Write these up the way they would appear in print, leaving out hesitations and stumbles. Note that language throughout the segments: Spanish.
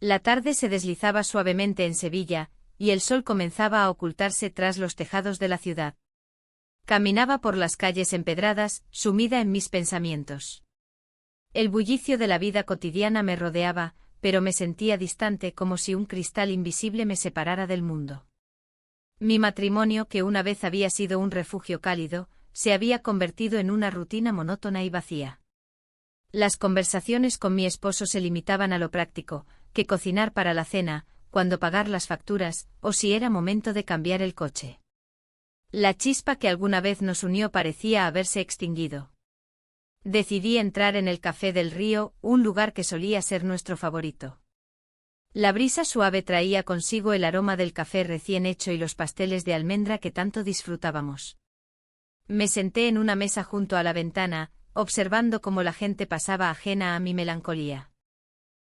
La tarde se deslizaba suavemente en Sevilla, y el sol comenzaba a ocultarse tras los tejados de la ciudad. Caminaba por las calles empedradas, sumida en mis pensamientos. El bullicio de la vida cotidiana me rodeaba, pero me sentía distante como si un cristal invisible me separara del mundo. Mi matrimonio, que una vez había sido un refugio cálido, se había convertido en una rutina monótona y vacía. Las conversaciones con mi esposo se limitaban a lo práctico, que cocinar para la cena, cuándo pagar las facturas, o si era momento de cambiar el coche. La chispa que alguna vez nos unió parecía haberse extinguido. Decidí entrar en el Café del Río, un lugar que solía ser nuestro favorito. La brisa suave traía consigo el aroma del café recién hecho y los pasteles de almendra que tanto disfrutábamos. Me senté en una mesa junto a la ventana, observando cómo la gente pasaba ajena a mi melancolía.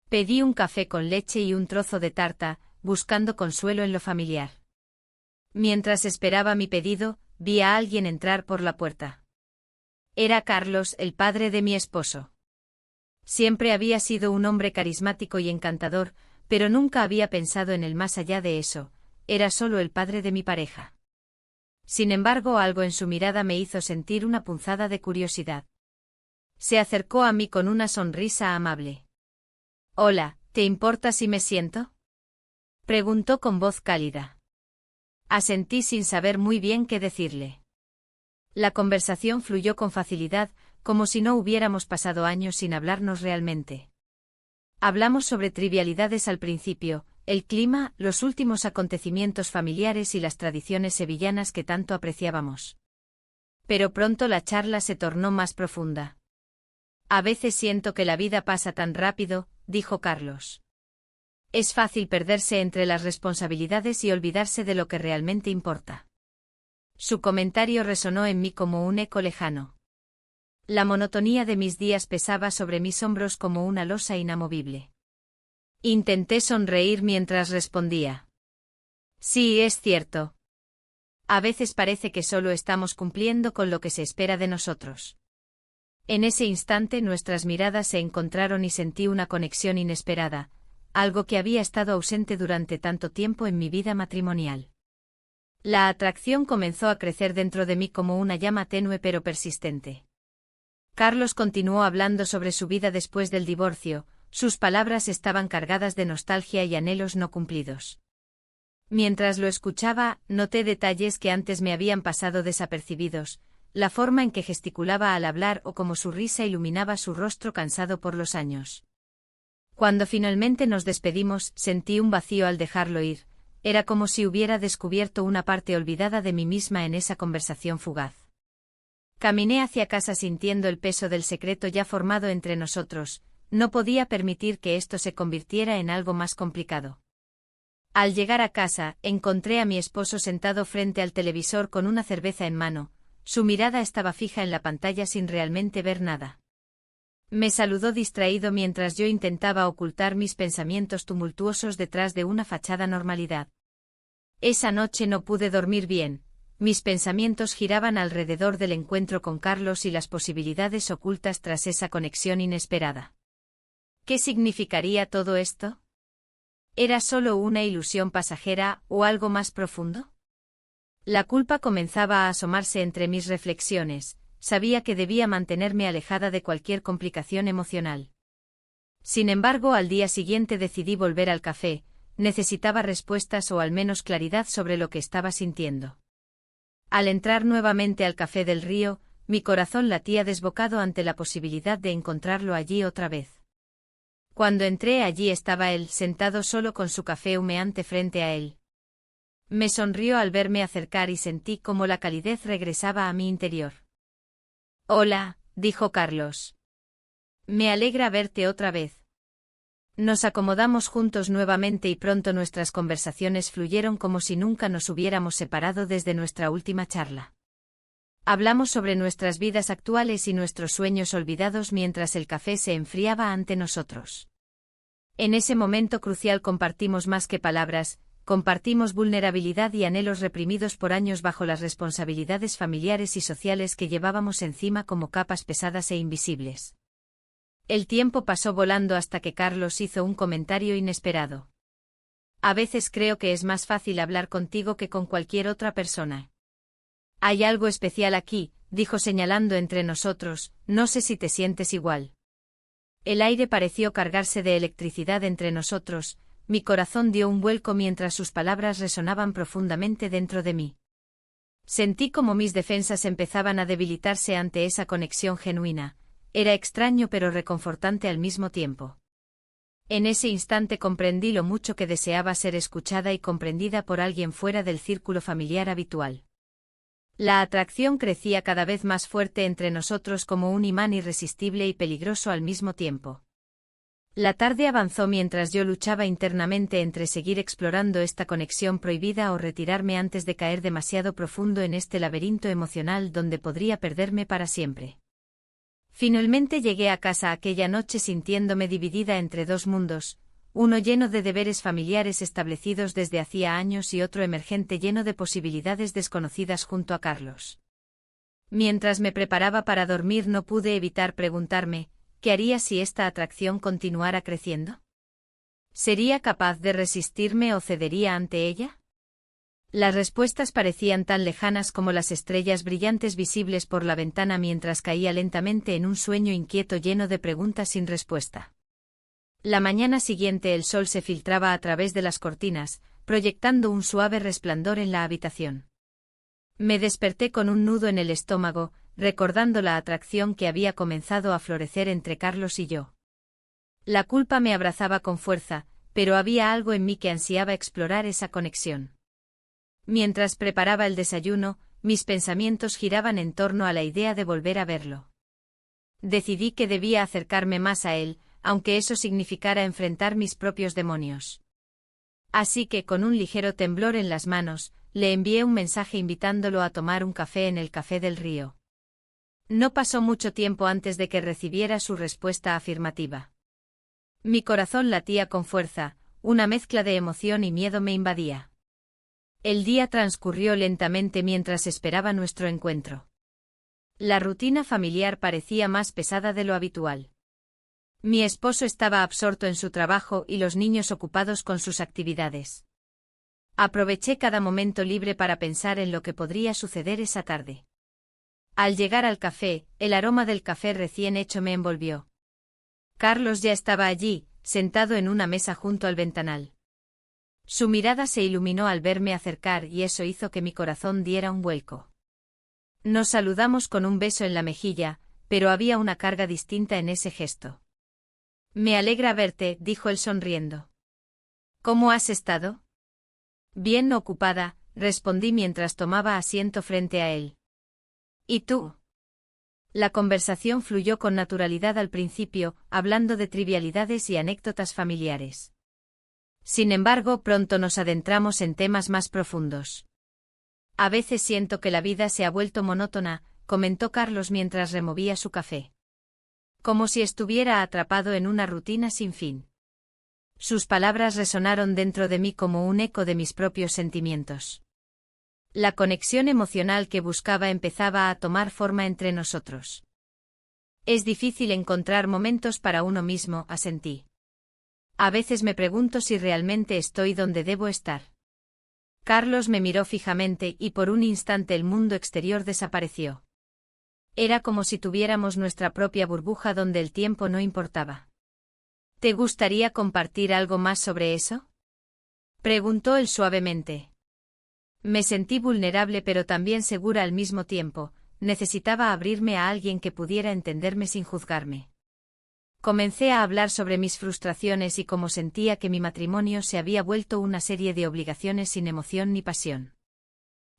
Pedí un café con leche y un trozo de tarta, buscando consuelo en lo familiar. Mientras esperaba mi pedido, vi a alguien entrar por la puerta. Era Carlos, el padre de mi esposo. Siempre había sido un hombre carismático y encantador, pero nunca había pensado en el más allá de eso, era solo el padre de mi pareja. Sin embargo, algo en su mirada me hizo sentir una punzada de curiosidad. Se acercó a mí con una sonrisa amable. «Hola, ¿te importa si me siento?», preguntó con voz cálida. Asentí sin saber muy bien qué decirle. La conversación fluyó con facilidad, como si no hubiéramos pasado años sin hablarnos realmente. Hablamos sobre trivialidades al principio, el clima, los últimos acontecimientos familiares y las tradiciones sevillanas que tanto apreciábamos. Pero pronto la charla se tornó más profunda. «A veces siento que la vida pasa tan rápido», dijo Carlos. «Es fácil perderse entre las responsabilidades y olvidarse de lo que realmente importa». Su comentario resonó en mí como un eco lejano. La monotonía de mis días pesaba sobre mis hombros como una losa inamovible. Intenté sonreír mientras respondía. «Sí, es cierto. A veces parece que solo estamos cumpliendo con lo que se espera de nosotros». En ese instante nuestras miradas se encontraron y sentí una conexión inesperada, algo que había estado ausente durante tanto tiempo en mi vida matrimonial. La atracción comenzó a crecer dentro de mí como una llama tenue pero persistente. Carlos continuó hablando sobre su vida después del divorcio, sus palabras estaban cargadas de nostalgia y anhelos no cumplidos. Mientras lo escuchaba, noté detalles que antes me habían pasado desapercibidos, la forma en que gesticulaba al hablar o cómo su risa iluminaba su rostro cansado por los años. Cuando finalmente nos despedimos, sentí un vacío al dejarlo ir, era como si hubiera descubierto una parte olvidada de mí misma en esa conversación fugaz. Caminé hacia casa sintiendo el peso del secreto ya formado entre nosotros, no podía permitir que esto se convirtiera en algo más complicado. Al llegar a casa, encontré a mi esposo sentado frente al televisor con una cerveza en mano, su mirada estaba fija en la pantalla sin realmente ver nada. Me saludó distraído mientras yo intentaba ocultar mis pensamientos tumultuosos detrás de una fachada normalidad. Esa noche no pude dormir bien, mis pensamientos giraban alrededor del encuentro con Carlos y las posibilidades ocultas tras esa conexión inesperada. ¿Qué significaría todo esto? ¿Era solo una ilusión pasajera o algo más profundo? La culpa comenzaba a asomarse entre mis reflexiones, sabía que debía mantenerme alejada de cualquier complicación emocional. Sin embargo, al día siguiente decidí volver al café, necesitaba respuestas o al menos claridad sobre lo que estaba sintiendo. Al entrar nuevamente al Café del Río, mi corazón latía desbocado ante la posibilidad de encontrarlo allí otra vez. Cuando entré allí estaba él, sentado solo con su café humeante frente a él. Me sonrió al verme acercar y sentí cómo la calidez regresaba a mi interior. «Hola», dijo Carlos. «Me alegra verte otra vez». Nos acomodamos juntos nuevamente y pronto nuestras conversaciones fluyeron como si nunca nos hubiéramos separado desde nuestra última charla. Hablamos sobre nuestras vidas actuales y nuestros sueños olvidados mientras el café se enfriaba ante nosotros. En ese momento crucial compartimos más que palabras, compartimos vulnerabilidad y anhelos reprimidos por años bajo las responsabilidades familiares y sociales que llevábamos encima como capas pesadas e invisibles. El tiempo pasó volando hasta que Carlos hizo un comentario inesperado. A veces creo que es más fácil hablar contigo que con cualquier otra persona. Hay algo especial aquí, dijo señalando entre nosotros, no sé si te sientes igual. El aire pareció cargarse de electricidad entre nosotros, mi corazón dio un vuelco mientras sus palabras resonaban profundamente dentro de mí. Sentí como mis defensas empezaban a debilitarse ante esa conexión genuina, era extraño pero reconfortante al mismo tiempo. En ese instante comprendí lo mucho que deseaba ser escuchada y comprendida por alguien fuera del círculo familiar habitual. La atracción crecía cada vez más fuerte entre nosotros como un imán irresistible y peligroso al mismo tiempo. La tarde avanzó mientras yo luchaba internamente entre seguir explorando esta conexión prohibida o retirarme antes de caer demasiado profundo en este laberinto emocional donde podría perderme para siempre. Finalmente llegué a casa aquella noche sintiéndome dividida entre dos mundos, uno lleno de deberes familiares establecidos desde hacía años y otro emergente lleno de posibilidades desconocidas junto a Carlos. Mientras me preparaba para dormir no pude evitar preguntarme, ¿qué haría si esta atracción continuara creciendo? ¿Sería capaz de resistirme o cedería ante ella? Las respuestas parecían tan lejanas como las estrellas brillantes visibles por la ventana mientras caía lentamente en un sueño inquieto lleno de preguntas sin respuesta. La mañana siguiente el sol se filtraba a través de las cortinas, proyectando un suave resplandor en la habitación. Me desperté con un nudo en el estómago, recordando la atracción que había comenzado a florecer entre Carlos y yo. La culpa me abrazaba con fuerza, pero había algo en mí que ansiaba explorar esa conexión. Mientras preparaba el desayuno, mis pensamientos giraban en torno a la idea de volver a verlo. Decidí que debía acercarme más a él, aunque eso significara enfrentar mis propios demonios. Así que con un ligero temblor en las manos, le envié un mensaje invitándolo a tomar un café en el Café del Río. No pasó mucho tiempo antes de que recibiera su respuesta afirmativa. Mi corazón latía con fuerza, una mezcla de emoción y miedo me invadía. El día transcurrió lentamente mientras esperaba nuestro encuentro. La rutina familiar parecía más pesada de lo habitual. Mi esposo estaba absorto en su trabajo y los niños ocupados con sus actividades. Aproveché cada momento libre para pensar en lo que podría suceder esa tarde. Al llegar al café, el aroma del café recién hecho me envolvió. Carlos ya estaba allí, sentado en una mesa junto al ventanal. Su mirada se iluminó al verme acercar y eso hizo que mi corazón diera un vuelco. Nos saludamos con un beso en la mejilla, pero había una carga distinta en ese gesto. Me alegra verte, dijo él sonriendo. ¿Cómo has estado? Bien ocupada, respondí mientras tomaba asiento frente a él. ¿Y tú? La conversación fluyó con naturalidad al principio, hablando de trivialidades y anécdotas familiares. Sin embargo, pronto nos adentramos en temas más profundos. A veces siento que la vida se ha vuelto monótona, comentó Carlos mientras removía su café. Como si estuviera atrapado en una rutina sin fin. Sus palabras resonaron dentro de mí como un eco de mis propios sentimientos. La conexión emocional que buscaba empezaba a tomar forma entre nosotros. Es difícil encontrar momentos para uno mismo, asentí. A veces me pregunto si realmente estoy donde debo estar. Carlos me miró fijamente y por un instante el mundo exterior desapareció. Era como si tuviéramos nuestra propia burbuja donde el tiempo no importaba. ¿Te gustaría compartir algo más sobre eso? Preguntó él suavemente. Me sentí vulnerable pero también segura al mismo tiempo, necesitaba abrirme a alguien que pudiera entenderme sin juzgarme. Comencé a hablar sobre mis frustraciones y cómo sentía que mi matrimonio se había vuelto una serie de obligaciones sin emoción ni pasión.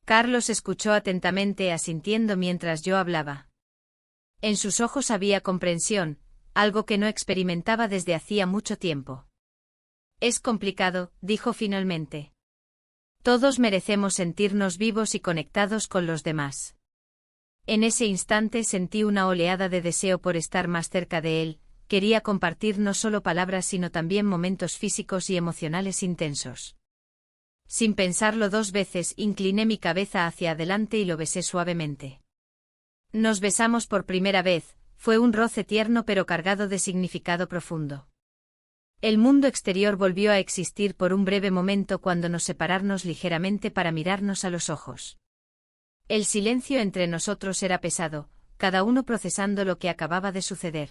Carlos escuchó atentamente asintiendo mientras yo hablaba. En sus ojos había comprensión, algo que no experimentaba desde hacía mucho tiempo. Es complicado, dijo finalmente. Todos merecemos sentirnos vivos y conectados con los demás. En ese instante sentí una oleada de deseo por estar más cerca de él. Quería compartir no solo palabras sino también momentos físicos y emocionales intensos. Sin pensarlo dos veces, incliné mi cabeza hacia adelante y lo besé suavemente. Nos besamos por primera vez, Fue un roce tierno pero cargado de significado profundo. El mundo exterior volvió a existir por un breve momento cuando nos separamos ligeramente para mirarnos a los ojos. El silencio entre nosotros era pesado, cada uno procesando lo que acababa de suceder.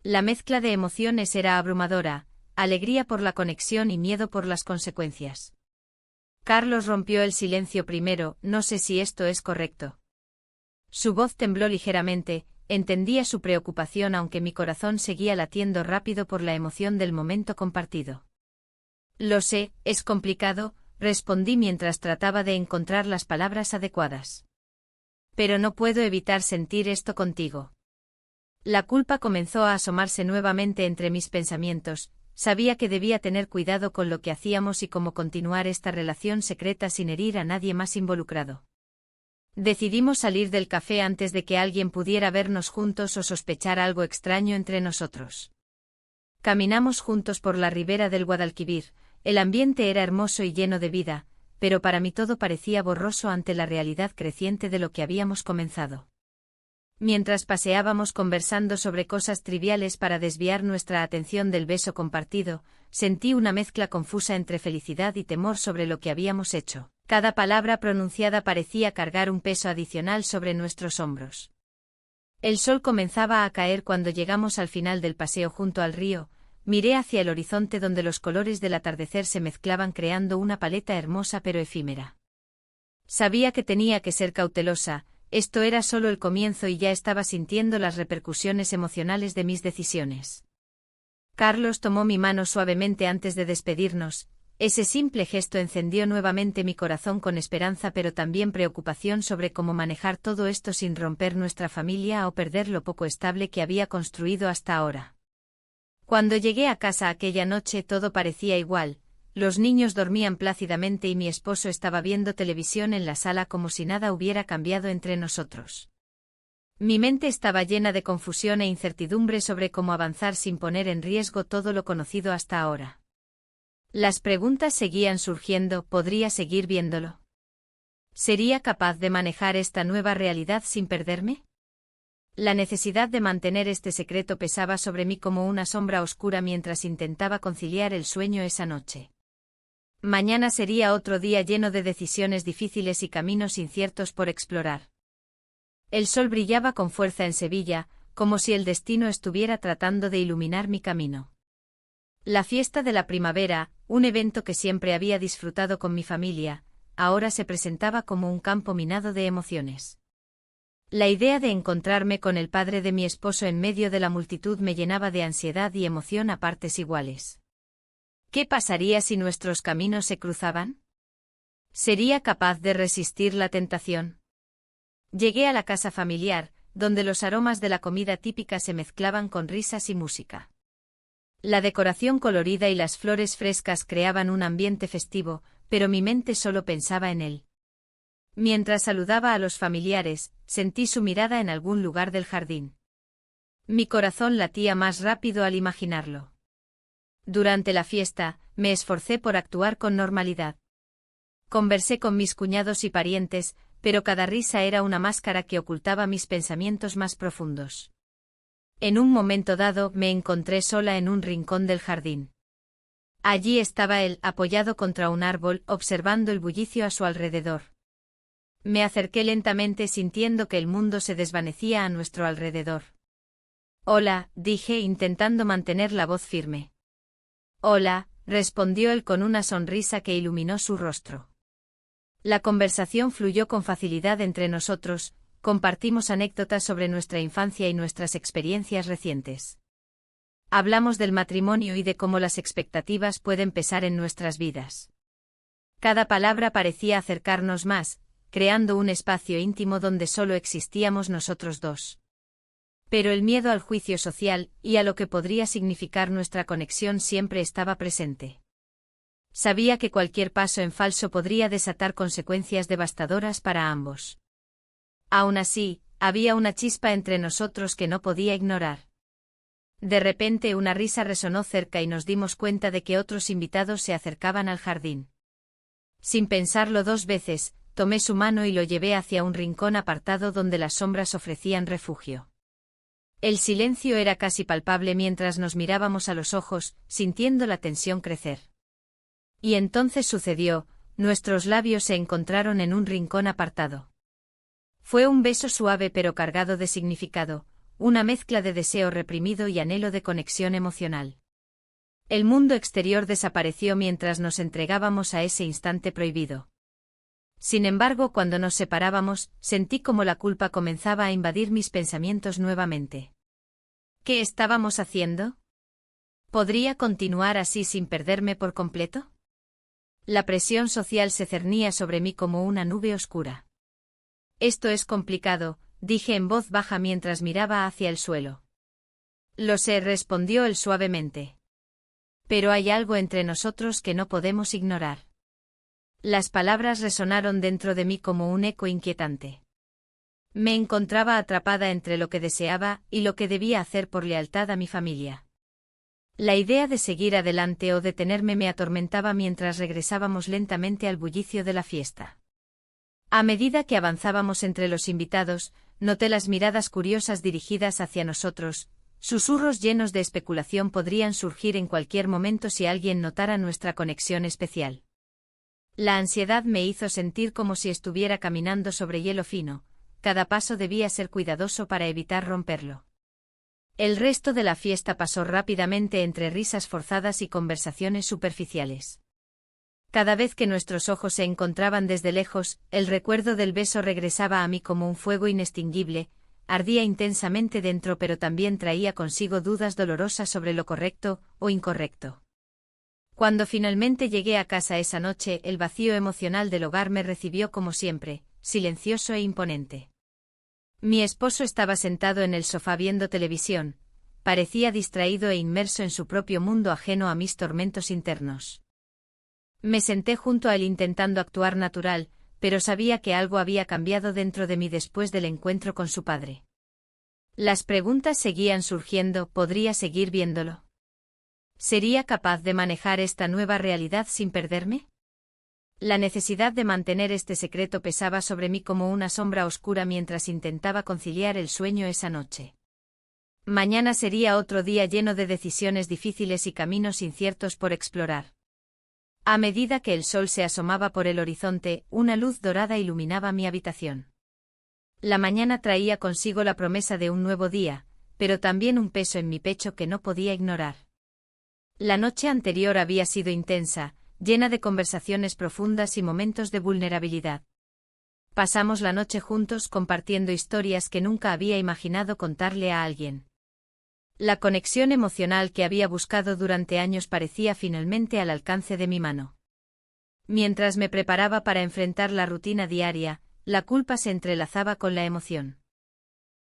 La mezcla de emociones era abrumadora, alegría por la conexión y miedo por las consecuencias. Carlos rompió el silencio primero, no sé si esto es correcto. Su voz tembló ligeramente, entendía su preocupación aunque mi corazón seguía latiendo rápido por la emoción del momento compartido. Lo sé, es complicado, respondí mientras trataba de encontrar las palabras adecuadas. Pero no puedo evitar sentir esto contigo. La culpa comenzó a asomarse nuevamente entre mis pensamientos, sabía que debía tener cuidado con lo que hacíamos y cómo continuar esta relación secreta sin herir a nadie más involucrado. Decidimos salir del café antes de que alguien pudiera vernos juntos o sospechar algo extraño entre nosotros. Caminamos juntos por la ribera del Guadalquivir, el ambiente era hermoso y lleno de vida, pero para mí todo parecía borroso ante la realidad creciente de lo que habíamos comenzado. Mientras paseábamos conversando sobre cosas triviales para desviar nuestra atención del beso compartido, sentí una mezcla confusa entre felicidad y temor sobre lo que habíamos hecho. Cada palabra pronunciada parecía cargar un peso adicional sobre nuestros hombros. El sol comenzaba a caer cuando llegamos al final del paseo junto al río, miré hacia el horizonte donde los colores del atardecer se mezclaban creando una paleta hermosa pero efímera. Sabía que tenía que ser cautelosa, esto era solo el comienzo y ya estaba sintiendo las repercusiones emocionales de mis decisiones. Carlos tomó mi mano suavemente antes de despedirnos. Ese simple gesto encendió nuevamente mi corazón con esperanza pero también preocupación sobre cómo manejar todo esto sin romper nuestra familia o perder lo poco estable que había construido hasta ahora. Cuando llegué a casa aquella noche todo parecía igual, los niños dormían plácidamente y mi esposo estaba viendo televisión en la sala como si nada hubiera cambiado entre nosotros. Mi mente estaba llena de confusión e incertidumbre sobre cómo avanzar sin poner en riesgo todo lo conocido hasta ahora. Las preguntas seguían surgiendo, ¿podría seguir viéndolo? ¿Sería capaz de manejar esta nueva realidad sin perderme? La necesidad de mantener este secreto pesaba sobre mí como una sombra oscura mientras intentaba conciliar el sueño esa noche. Mañana sería otro día lleno de decisiones difíciles y caminos inciertos por explorar. El sol brillaba con fuerza en Sevilla, como si el destino estuviera tratando de iluminar mi camino. La fiesta de la primavera, un evento que siempre había disfrutado con mi familia, ahora se presentaba como un campo minado de emociones. La idea de encontrarme con el padre de mi esposo en medio de la multitud me llenaba de ansiedad y emoción a partes iguales. ¿Qué pasaría si nuestros caminos se cruzaban? ¿Sería capaz de resistir la tentación? Llegué a la casa familiar, donde los aromas de la comida típica se mezclaban con risas y música. La decoración colorida y las flores frescas creaban un ambiente festivo, pero mi mente solo pensaba en él. Mientras saludaba a los familiares, sentí su mirada en algún lugar del jardín. Mi corazón latía más rápido al imaginarlo. Durante la fiesta, me esforcé por actuar con normalidad. Conversé con mis cuñados y parientes, pero cada risa era una máscara que ocultaba mis pensamientos más profundos. En un momento dado me encontré sola en un rincón del jardín. Allí estaba él, apoyado contra un árbol, observando el bullicio a su alrededor. Me acerqué lentamente sintiendo que el mundo se desvanecía a nuestro alrededor. «Hola», dije intentando mantener la voz firme. «Hola», respondió él con una sonrisa que iluminó su rostro. La conversación fluyó con facilidad entre nosotros, compartimos anécdotas sobre nuestra infancia y nuestras experiencias recientes. Hablamos del matrimonio y de cómo las expectativas pueden pesar en nuestras vidas. Cada palabra parecía acercarnos más, creando un espacio íntimo donde solo existíamos nosotros dos. Pero el miedo al juicio social y a lo que podría significar nuestra conexión siempre estaba presente. Sabía que cualquier paso en falso podría desatar consecuencias devastadoras para ambos. Aún así, había una chispa entre nosotros que no podía ignorar. De repente una risa resonó cerca y nos dimos cuenta de que otros invitados se acercaban al jardín. Sin pensarlo dos veces, tomé su mano y lo llevé hacia un rincón apartado donde las sombras ofrecían refugio. El silencio era casi palpable mientras nos mirábamos a los ojos, sintiendo la tensión crecer. Y entonces sucedió, nuestros labios se encontraron en un rincón apartado. Fue un beso suave pero cargado de significado, una mezcla de deseo reprimido y anhelo de conexión emocional. El mundo exterior desapareció mientras nos entregábamos a ese instante prohibido. Sin embargo, cuando nos separábamos, sentí como la culpa comenzaba a invadir mis pensamientos nuevamente. ¿Qué estábamos haciendo? ¿Podría continuar así sin perderme por completo? La presión social se cernía sobre mí como una nube oscura. Esto es complicado, dije en voz baja mientras miraba hacia el suelo. Lo sé, respondió él suavemente. Pero hay algo entre nosotros que no podemos ignorar. Las palabras resonaron dentro de mí como un eco inquietante. Me encontraba atrapada entre lo que deseaba y lo que debía hacer por lealtad a mi familia. La idea de seguir adelante o detenerme me atormentaba mientras regresábamos lentamente al bullicio de la fiesta. A medida que avanzábamos entre los invitados, noté las miradas curiosas dirigidas hacia nosotros. Susurros llenos de especulación podrían surgir en cualquier momento si alguien notara nuestra conexión especial. La ansiedad me hizo sentir como si estuviera caminando sobre hielo fino, cada paso debía ser cuidadoso para evitar romperlo. El resto de la fiesta pasó rápidamente entre risas forzadas y conversaciones superficiales. Cada vez que nuestros ojos se encontraban desde lejos, el recuerdo del beso regresaba a mí como un fuego inextinguible, ardía intensamente dentro pero también traía consigo dudas dolorosas sobre lo correcto o incorrecto. Cuando finalmente llegué a casa esa noche, el vacío emocional del hogar me recibió como siempre, silencioso e imponente. Mi esposo estaba sentado en el sofá viendo televisión, parecía distraído e inmerso en su propio mundo ajeno a mis tormentos internos. Me senté junto a él intentando actuar natural, pero sabía que algo había cambiado dentro de mí después del encuentro con su padre. Las preguntas seguían surgiendo, ¿podría seguir viéndolo? ¿Sería capaz de manejar esta nueva realidad sin perderme? La necesidad de mantener este secreto pesaba sobre mí como una sombra oscura mientras intentaba conciliar el sueño esa noche. Mañana sería otro día lleno de decisiones difíciles y caminos inciertos por explorar. A medida que el sol se asomaba por el horizonte, una luz dorada iluminaba mi habitación. La mañana traía consigo la promesa de un nuevo día, pero también un peso en mi pecho que no podía ignorar. La noche anterior había sido intensa, llena de conversaciones profundas y momentos de vulnerabilidad. Pasamos la noche juntos compartiendo historias que nunca había imaginado contarle a alguien. La conexión emocional que había buscado durante años parecía finalmente al alcance de mi mano. Mientras me preparaba para enfrentar la rutina diaria, la culpa se entrelazaba con la emoción.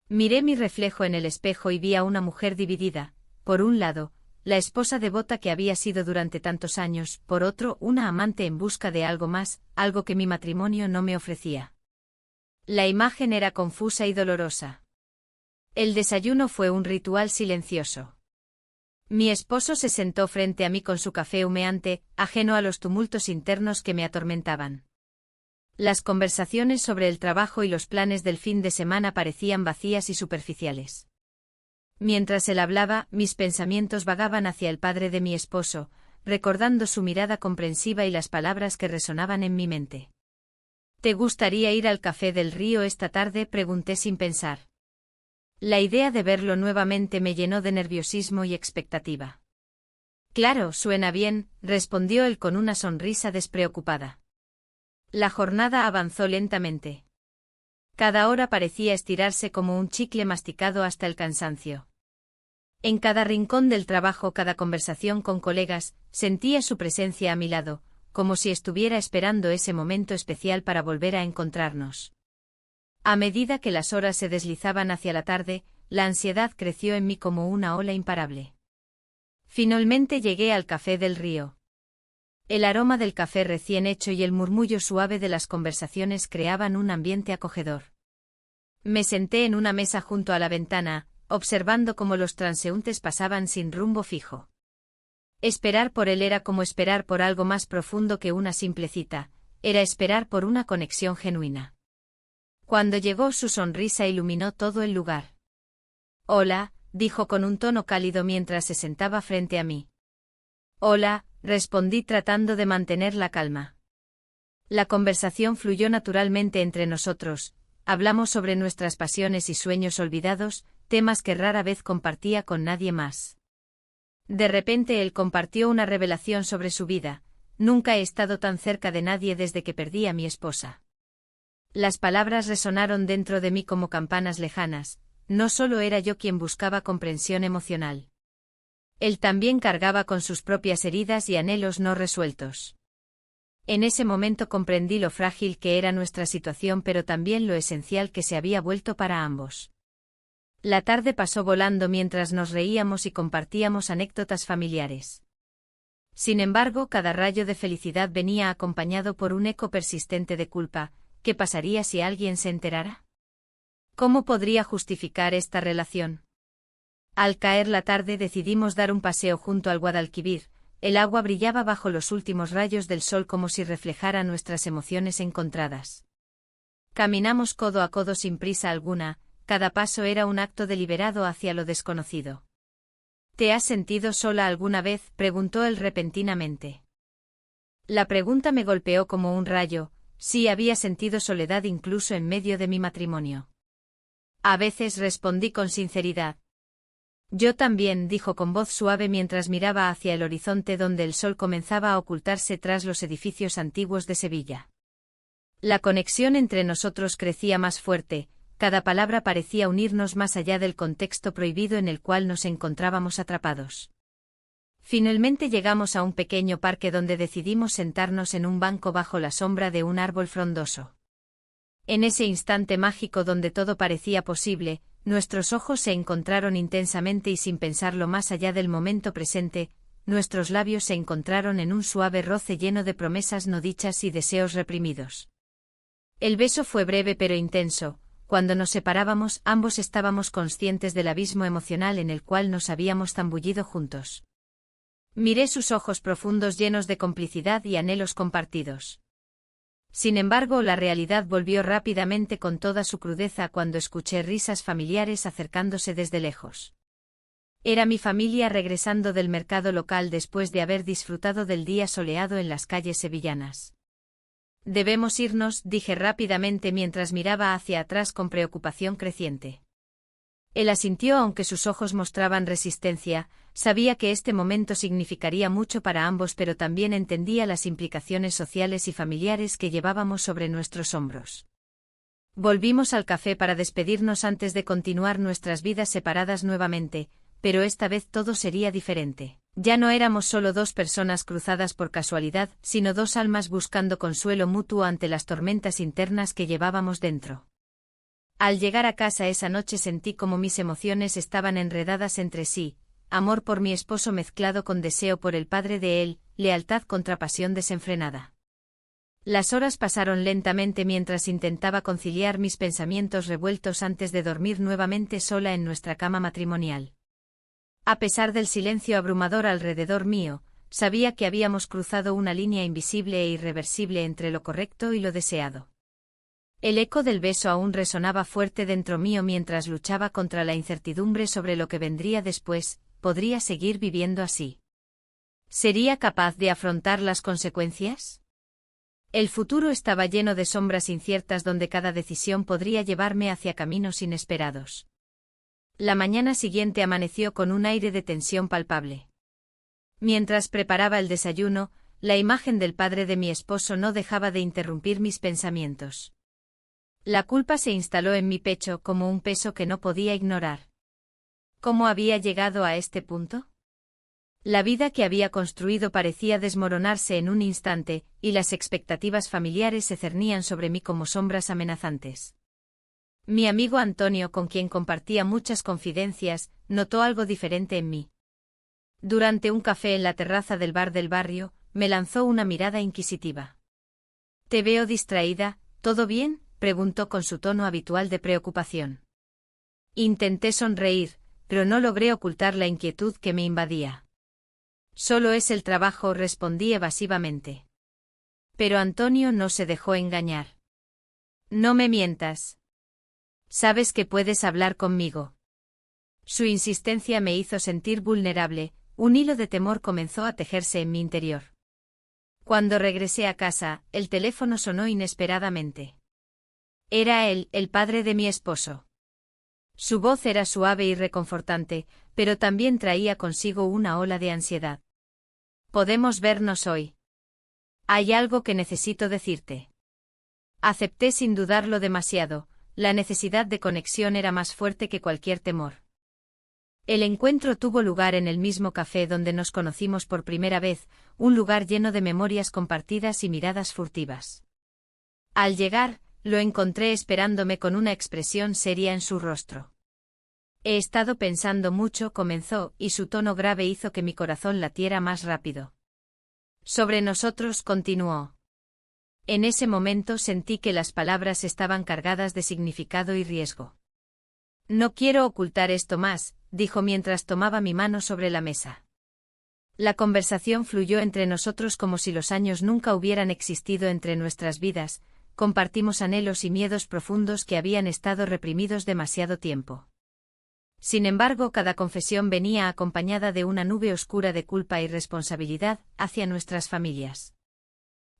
Miré mi reflejo en el espejo y vi a una mujer dividida, por un lado, la esposa devota que había sido durante tantos años, por otro, una amante en busca de algo más, algo que mi matrimonio no me ofrecía. La imagen era confusa y dolorosa. El desayuno fue un ritual silencioso. Mi esposo se sentó frente a mí con su café humeante, ajeno a los tumultos internos que me atormentaban. Las conversaciones sobre el trabajo y los planes del fin de semana parecían vacías y superficiales. Mientras él hablaba, mis pensamientos vagaban hacia el padre de mi esposo, recordando su mirada comprensiva y las palabras que resonaban en mi mente. ¿Te gustaría ir al Café del Río esta tarde?, pregunté sin pensar. La idea de verlo nuevamente me llenó de nerviosismo y expectativa. Claro, suena bien, respondió él con una sonrisa despreocupada. La jornada avanzó lentamente. Cada hora parecía estirarse como un chicle masticado hasta el cansancio. En cada rincón del trabajo, cada conversación con colegas, sentía su presencia a mi lado, como si estuviera esperando ese momento especial para volver a encontrarnos. A medida que las horas se deslizaban hacia la tarde, la ansiedad creció en mí como una ola imparable. Finalmente llegué al Café del Río. El aroma del café recién hecho y el murmullo suave de las conversaciones creaban un ambiente acogedor. Me senté en una mesa junto a la ventana, observando cómo los transeúntes pasaban sin rumbo fijo. Esperar por él era como esperar por algo más profundo que una simple cita, era esperar por una conexión genuina. Cuando llegó, su sonrisa iluminó todo el lugar. Hola, dijo con un tono cálido mientras se sentaba frente a mí. Hola, respondí tratando de mantener la calma. La conversación fluyó naturalmente entre nosotros, hablamos sobre nuestras pasiones y sueños olvidados, temas que rara vez compartía con nadie más. De repente él compartió una revelación sobre su vida: nunca he estado tan cerca de nadie desde que perdí a mi esposa. Las palabras resonaron dentro de mí como campanas lejanas, no solo era yo quien buscaba comprensión emocional. Él también cargaba con sus propias heridas y anhelos no resueltos. En ese momento comprendí lo frágil que era nuestra situación, pero también lo esencial que se había vuelto para ambos. La tarde pasó volando mientras nos reíamos y compartíamos anécdotas familiares. Sin embargo, cada rayo de felicidad venía acompañado por un eco persistente de culpa. ¿Qué pasaría si alguien se enterara? ¿Cómo podría justificar esta relación? Al caer la tarde decidimos dar un paseo junto al Guadalquivir. El agua brillaba bajo los últimos rayos del sol como si reflejara nuestras emociones encontradas. Caminamos codo a codo sin prisa alguna, cada paso era un acto deliberado hacia lo desconocido. ¿Te has sentido sola alguna vez?, preguntó él repentinamente. La pregunta me golpeó como un rayo. Sí, había sentido soledad incluso en medio de mi matrimonio. A veces, respondí con sinceridad. Yo también, dijo con voz suave mientras miraba hacia el horizonte donde el sol comenzaba a ocultarse tras los edificios antiguos de Sevilla. La conexión entre nosotros crecía más fuerte, cada palabra parecía unirnos más allá del contexto prohibido en el cual nos encontrábamos atrapados. Finalmente llegamos a un pequeño parque donde decidimos sentarnos en un banco bajo la sombra de un árbol frondoso. En ese instante mágico donde todo parecía posible, nuestros ojos se encontraron intensamente y sin pensarlo más allá del momento presente, nuestros labios se encontraron en un suave roce lleno de promesas no dichas y deseos reprimidos. El beso fue breve pero intenso. Cuando nos separábamos, ambos estábamos conscientes del abismo emocional en el cual nos habíamos zambullido juntos. Miré sus ojos profundos llenos de complicidad y anhelos compartidos. Sin embargo, la realidad volvió rápidamente con toda su crudeza cuando escuché risas familiares acercándose desde lejos. Era mi familia regresando del mercado local después de haber disfrutado del día soleado en las calles sevillanas. Debemos irnos, dije rápidamente mientras miraba hacia atrás con preocupación creciente. Él asintió aunque sus ojos mostraban resistencia. Sabía que este momento significaría mucho para ambos, pero también entendía las implicaciones sociales y familiares que llevábamos sobre nuestros hombros. Volvimos al café para despedirnos antes de continuar nuestras vidas separadas nuevamente, pero esta vez todo sería diferente. Ya no éramos solo dos personas cruzadas por casualidad, sino dos almas buscando consuelo mutuo ante las tormentas internas que llevábamos dentro. Al llegar a casa esa noche sentí como mis emociones estaban enredadas entre sí: amor por mi esposo mezclado con deseo por el padre de él, lealtad contra pasión desenfrenada. Las horas pasaron lentamente mientras intentaba conciliar mis pensamientos revueltos antes de dormir nuevamente sola en nuestra cama matrimonial. A pesar del silencio abrumador alrededor mío, sabía que habíamos cruzado una línea invisible e irreversible entre lo correcto y lo deseado. El eco del beso aún resonaba fuerte dentro mío mientras luchaba contra la incertidumbre sobre lo que vendría después. ¿Podría seguir viviendo así? ¿Sería capaz de afrontar las consecuencias? El futuro estaba lleno de sombras inciertas donde cada decisión podría llevarme hacia caminos inesperados. La mañana siguiente amaneció con un aire de tensión palpable. Mientras preparaba el desayuno, la imagen del padre de mi esposo no dejaba de interrumpir mis pensamientos. La culpa se instaló en mi pecho como un peso que no podía ignorar. ¿Cómo había llegado a este punto? La vida que había construido parecía desmoronarse en un instante, y las expectativas familiares se cernían sobre mí como sombras amenazantes. Mi amigo Antonio, con quien compartía muchas confidencias, notó algo diferente en mí. Durante un café en la terraza del bar del barrio, me lanzó una mirada inquisitiva. «Te veo distraída, ¿todo bien?», preguntó con su tono habitual de preocupación. Intenté sonreír, pero no logré ocultar la inquietud que me invadía. «Solo es el trabajo», respondí evasivamente. Pero Antonio no se dejó engañar. «No me mientas. Sabes que puedes hablar conmigo». Su insistencia me hizo sentir vulnerable, un hilo de temor comenzó a tejerse en mi interior. Cuando regresé a casa, el teléfono sonó inesperadamente. Era él, el padre de mi esposo. Su voz era suave y reconfortante, pero también traía consigo una ola de ansiedad. ¿Podemos vernos hoy? Hay algo que necesito decirte. Acepté sin dudarlo demasiado, la necesidad de conexión era más fuerte que cualquier temor. El encuentro tuvo lugar en el mismo café donde nos conocimos por primera vez, un lugar lleno de memorias compartidas y miradas furtivas. Al llegar, lo encontré esperándome con una expresión seria en su rostro. He estado pensando mucho, comenzó, y su tono grave hizo que mi corazón latiera más rápido. Sobre nosotros, continuó. En ese momento sentí que las palabras estaban cargadas de significado y riesgo. No quiero ocultar esto más, dijo mientras tomaba mi mano sobre la mesa. La conversación fluyó entre nosotros como si los años nunca hubieran existido entre nuestras vidas, compartimos anhelos y miedos profundos que habían estado reprimidos demasiado tiempo. Sin embargo, cada confesión venía acompañada de una nube oscura de culpa y responsabilidad hacia nuestras familias.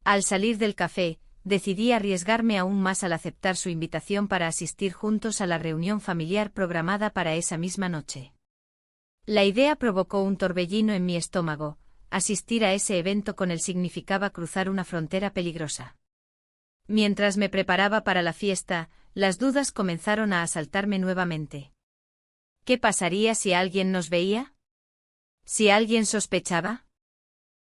Al salir del café, decidí arriesgarme aún más al aceptar su invitación para asistir juntos a la reunión familiar programada para esa misma noche. La idea provocó un torbellino en mi estómago, asistir a ese evento con él significaba cruzar una frontera peligrosa. Mientras me preparaba para la fiesta, las dudas comenzaron a asaltarme nuevamente. ¿Qué pasaría si alguien nos veía? ¿Si alguien sospechaba?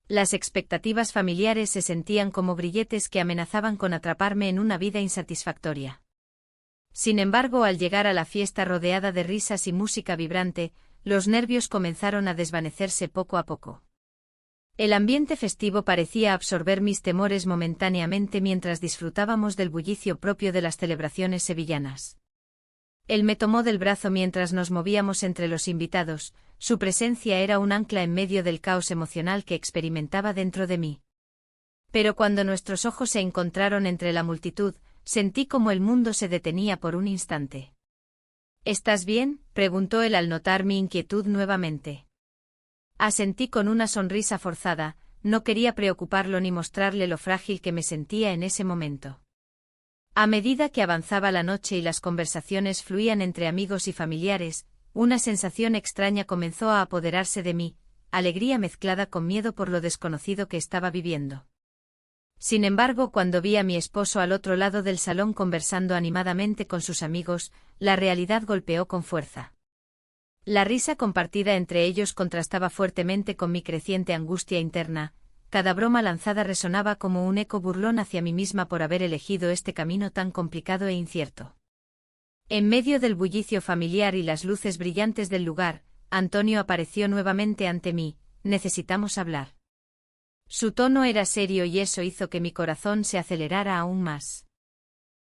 Las expectativas familiares se sentían como grilletes que amenazaban con atraparme en una vida insatisfactoria. Sin embargo, al llegar a la fiesta rodeada de risas y música vibrante, los nervios comenzaron a desvanecerse poco a poco. El ambiente festivo parecía absorber mis temores momentáneamente mientras disfrutábamos del bullicio propio de las celebraciones sevillanas. Él me tomó del brazo mientras nos movíamos entre los invitados, su presencia era un ancla en medio del caos emocional que experimentaba dentro de mí. Pero cuando nuestros ojos se encontraron entre la multitud, sentí como el mundo se detenía por un instante. ¿Estás bien?, preguntó él al notar mi inquietud nuevamente. Asentí con una sonrisa forzada, no quería preocuparlo ni mostrarle lo frágil que me sentía en ese momento. A medida que avanzaba la noche y las conversaciones fluían entre amigos y familiares, una sensación extraña comenzó a apoderarse de mí, alegría mezclada con miedo por lo desconocido que estaba viviendo. Sin embargo, cuando vi a mi esposo al otro lado del salón conversando animadamente con sus amigos, la realidad golpeó con fuerza. La risa compartida entre ellos contrastaba fuertemente con mi creciente angustia interna. Cada broma lanzada resonaba como un eco burlón hacia mí misma por haber elegido este camino tan complicado e incierto. En medio del bullicio familiar y las luces brillantes del lugar, Antonio apareció nuevamente ante mí. Necesitamos hablar. Su tono era serio y eso hizo que mi corazón se acelerara aún más.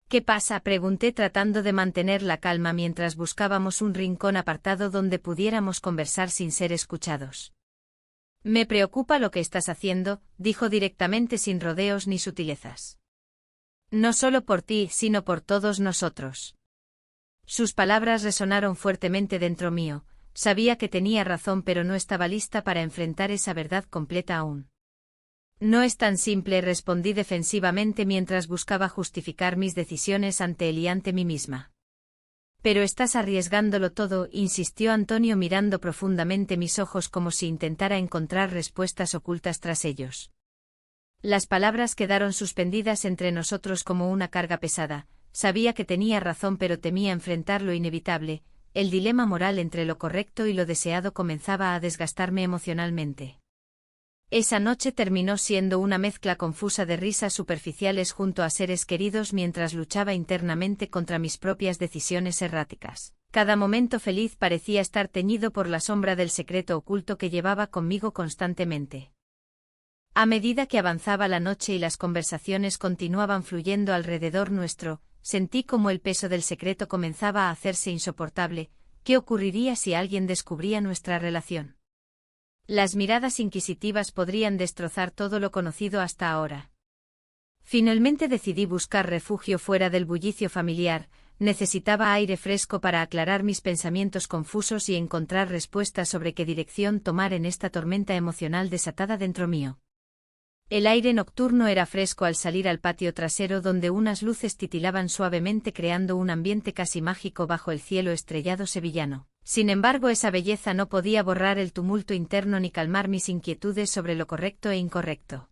¿Qué pasa?, pregunté tratando de mantener la calma mientras buscábamos un rincón apartado donde pudiéramos conversar sin ser escuchados. Me preocupa lo que estás haciendo, dijo directamente sin rodeos ni sutilezas. No solo por ti, sino por todos nosotros. Sus palabras resonaron fuertemente dentro mío, sabía que tenía razón pero no estaba lista para enfrentar esa verdad completa aún. No es tan simple, respondí defensivamente mientras buscaba justificar mis decisiones ante él y ante mí misma. Pero estás arriesgándolo todo, insistió Antonio mirando profundamente mis ojos como si intentara encontrar respuestas ocultas tras ellos. Las palabras quedaron suspendidas entre nosotros como una carga pesada, sabía que tenía razón pero temía enfrentar lo inevitable, el dilema moral entre lo correcto y lo deseado comenzaba a desgastarme emocionalmente. Esa noche terminó siendo una mezcla confusa de risas superficiales junto a seres queridos mientras luchaba internamente contra mis propias decisiones erráticas. Cada momento feliz parecía estar teñido por la sombra del secreto oculto que llevaba conmigo constantemente. A medida que avanzaba la noche y las conversaciones continuaban fluyendo alrededor nuestro, sentí como el peso del secreto comenzaba a hacerse insoportable. ¿Qué ocurriría si alguien descubría nuestra relación? Las miradas inquisitivas podrían destrozar todo lo conocido hasta ahora. Finalmente decidí buscar refugio fuera del bullicio familiar, necesitaba aire fresco para aclarar mis pensamientos confusos y encontrar respuestas sobre qué dirección tomar en esta tormenta emocional desatada dentro mío. El aire nocturno era fresco al salir al patio trasero donde unas luces titilaban suavemente creando un ambiente casi mágico bajo el cielo estrellado sevillano. Sin embargo, esa belleza no podía borrar el tumulto interno ni calmar mis inquietudes sobre lo correcto e incorrecto.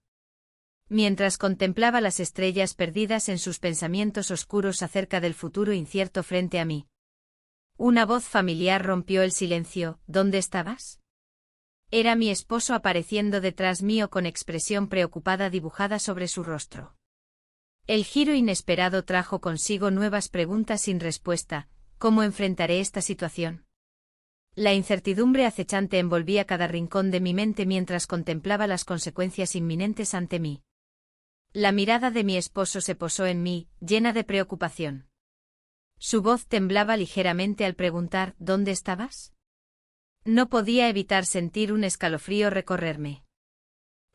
Mientras contemplaba las estrellas perdidas en sus pensamientos oscuros acerca del futuro incierto frente a mí, una voz familiar rompió el silencio. ¿Dónde estabas? Era mi esposo apareciendo detrás mío con expresión preocupada dibujada sobre su rostro. El giro inesperado trajo consigo nuevas preguntas sin respuesta. ¿Cómo enfrentaré esta situación? La incertidumbre acechante envolvía cada rincón de mi mente mientras contemplaba las consecuencias inminentes ante mí. La mirada de mi esposo se posó en mí, llena de preocupación. Su voz temblaba ligeramente al preguntar, ¿dónde estabas? No podía evitar sentir un escalofrío recorrerme.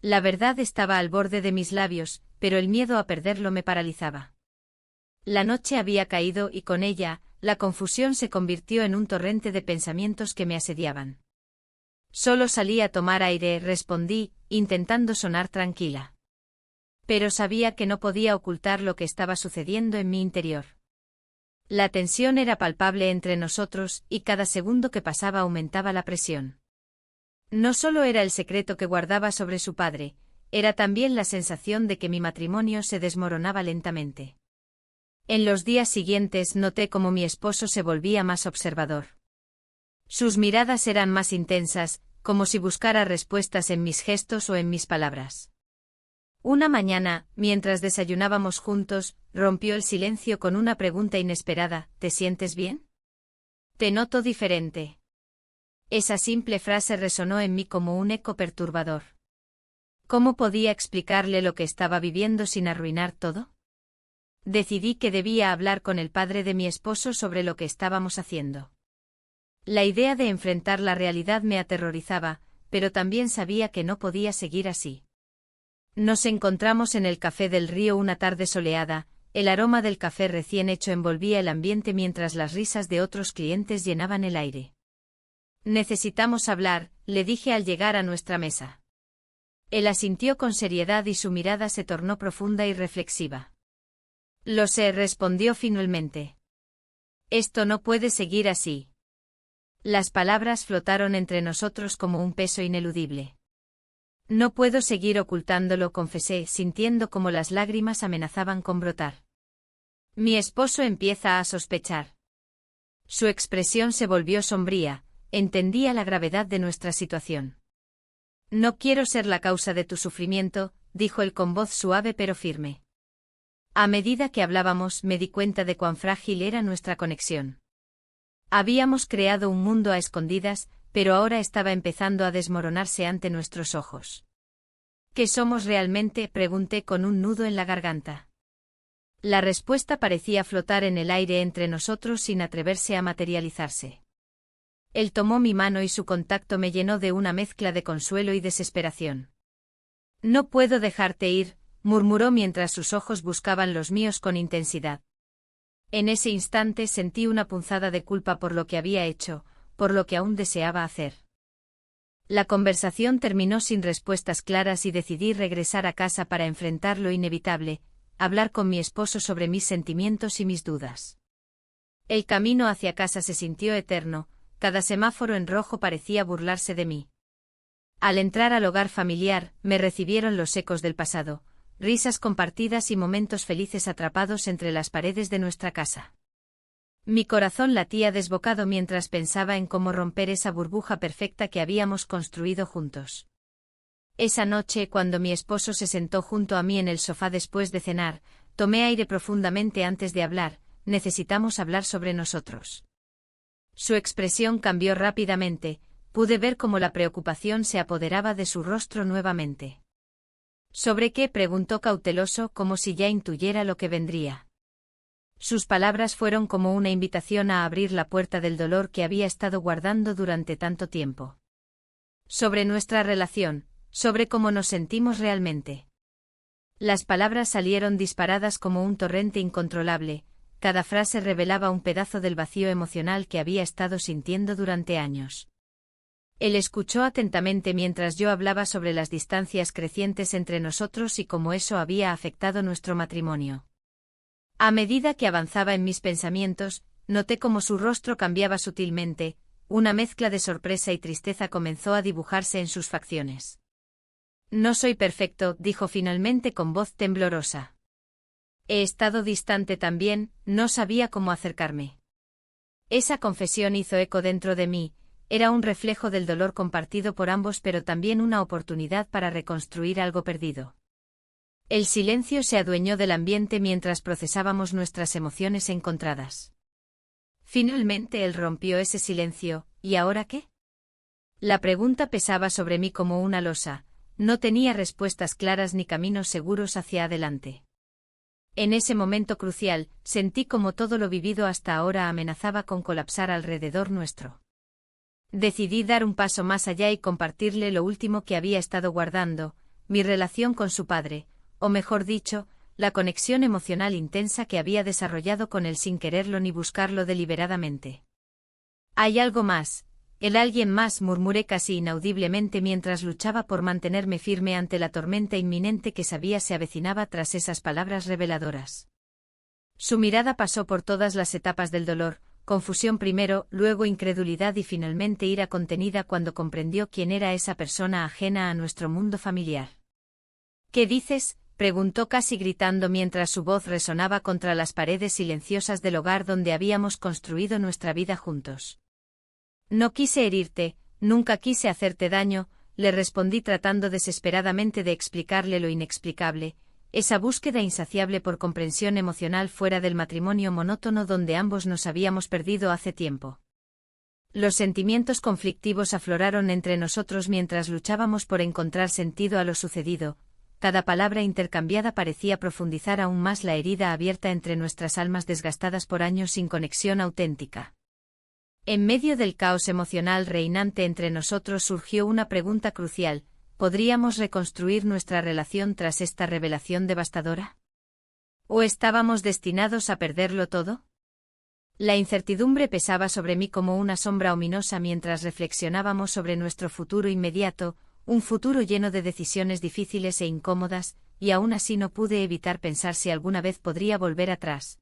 La verdad estaba al borde de mis labios, pero el miedo a perderlo me paralizaba. La noche había caído y con ella, la confusión se convirtió en un torrente de pensamientos que me asediaban. Solo salí a tomar aire, respondí, intentando sonar tranquila. Pero sabía que no podía ocultar lo que estaba sucediendo en mi interior. La tensión era palpable entre nosotros, y cada segundo que pasaba aumentaba la presión. No solo era el secreto que guardaba sobre su padre, era también la sensación de que mi matrimonio se desmoronaba lentamente. En los días siguientes noté cómo mi esposo se volvía más observador. Sus miradas eran más intensas, como si buscara respuestas en mis gestos o en mis palabras. Una mañana, mientras desayunábamos juntos, rompió el silencio con una pregunta inesperada, ¿te sientes bien? Te noto diferente. Esa simple frase resonó en mí como un eco perturbador. ¿Cómo podía explicarle lo que estaba viviendo sin arruinar todo? Decidí que debía hablar con el padre de mi esposo sobre lo que estábamos haciendo. La idea de enfrentar la realidad me aterrorizaba, pero también sabía que no podía seguir así. Nos encontramos en el Café del Río una tarde soleada, el aroma del café recién hecho envolvía el ambiente mientras las risas de otros clientes llenaban el aire. Necesitamos hablar, le dije al llegar a nuestra mesa. Él asintió con seriedad y su mirada se tornó profunda y reflexiva. Lo sé, respondió finalmente. Esto no puede seguir así. Las palabras flotaron entre nosotros como un peso ineludible. No puedo seguir ocultándolo, confesé, sintiendo como las lágrimas amenazaban con brotar. Mi esposo empieza a sospechar. Su expresión se volvió sombría, entendía la gravedad de nuestra situación. No quiero ser la causa de tu sufrimiento, dijo él con voz suave pero firme. A medida que hablábamos me di cuenta de cuán frágil era nuestra conexión. Habíamos creado un mundo a escondidas, pero ahora estaba empezando a desmoronarse ante nuestros ojos. ¿Qué somos realmente?, pregunté con un nudo en la garganta. La respuesta parecía flotar en el aire entre nosotros sin atreverse a materializarse. Él tomó mi mano y su contacto me llenó de una mezcla de consuelo y desesperación. No puedo dejarte ir, murmuró mientras sus ojos buscaban los míos con intensidad. En ese instante sentí una punzada de culpa por lo que había hecho, por lo que aún deseaba hacer. La conversación terminó sin respuestas claras y decidí regresar a casa para enfrentar lo inevitable, hablar con mi esposo sobre mis sentimientos y mis dudas. El camino hacia casa se sintió eterno, cada semáforo en rojo parecía burlarse de mí. Al entrar al hogar familiar, me recibieron los ecos del pasado, risas compartidas y momentos felices atrapados entre las paredes de nuestra casa. Mi corazón latía desbocado mientras pensaba en cómo romper esa burbuja perfecta que habíamos construido juntos. Esa noche, cuando mi esposo se sentó junto a mí en el sofá después de cenar, tomé aire profundamente antes de hablar. Necesitamos hablar sobre nosotros. Su expresión cambió rápidamente, pude ver cómo la preocupación se apoderaba de su rostro nuevamente. ¿Sobre qué?, preguntó cauteloso, como si ya intuyera lo que vendría. Sus palabras fueron como una invitación a abrir la puerta del dolor que había estado guardando durante tanto tiempo. Sobre nuestra relación, sobre cómo nos sentimos realmente. Las palabras salieron disparadas como un torrente incontrolable, cada frase revelaba un pedazo del vacío emocional que había estado sintiendo durante años. Él escuchó atentamente mientras yo hablaba sobre las distancias crecientes entre nosotros y cómo eso había afectado nuestro matrimonio. A medida que avanzaba en mis pensamientos, noté cómo su rostro cambiaba sutilmente, una mezcla de sorpresa y tristeza comenzó a dibujarse en sus facciones. No soy perfecto, dijo finalmente con voz temblorosa. He estado distante también, no sabía cómo acercarme. Esa confesión hizo eco dentro de mí, era un reflejo del dolor compartido por ambos pero también una oportunidad para reconstruir algo perdido. El silencio se adueñó del ambiente mientras procesábamos nuestras emociones encontradas. Finalmente él rompió ese silencio, ¿y ahora qué? La pregunta pesaba sobre mí como una losa, no tenía respuestas claras ni caminos seguros hacia adelante. En ese momento crucial, sentí como todo lo vivido hasta ahora amenazaba con colapsar alrededor nuestro. Decidí dar un paso más allá y compartirle lo último que había estado guardando, mi relación con su padre, o mejor dicho, la conexión emocional intensa que había desarrollado con él sin quererlo ni buscarlo deliberadamente. Hay algo más, el alguien más, murmuré casi inaudiblemente mientras luchaba por mantenerme firme ante la tormenta inminente que sabía se avecinaba tras esas palabras reveladoras. Su mirada pasó por todas las etapas del dolor, confusión primero, luego incredulidad y finalmente ira contenida cuando comprendió quién era esa persona ajena a nuestro mundo familiar. ¿Qué dices?, preguntó casi gritando mientras su voz resonaba contra las paredes silenciosas del hogar donde habíamos construido nuestra vida juntos. No quise herirte, nunca quise hacerte daño, le respondí tratando desesperadamente de explicarle lo inexplicable, esa búsqueda insaciable por comprensión emocional fuera del matrimonio monótono donde ambos nos habíamos perdido hace tiempo. Los sentimientos conflictivos afloraron entre nosotros mientras luchábamos por encontrar sentido a lo sucedido, cada palabra intercambiada parecía profundizar aún más la herida abierta entre nuestras almas desgastadas por años sin conexión auténtica. En medio del caos emocional reinante entre nosotros surgió una pregunta crucial: ¿podríamos reconstruir nuestra relación tras esta revelación devastadora? ¿O estábamos destinados a perderlo todo? La incertidumbre pesaba sobre mí como una sombra ominosa mientras reflexionábamos sobre nuestro futuro inmediato, un futuro lleno de decisiones difíciles e incómodas, y aún así no pude evitar pensar si alguna vez podría volver atrás.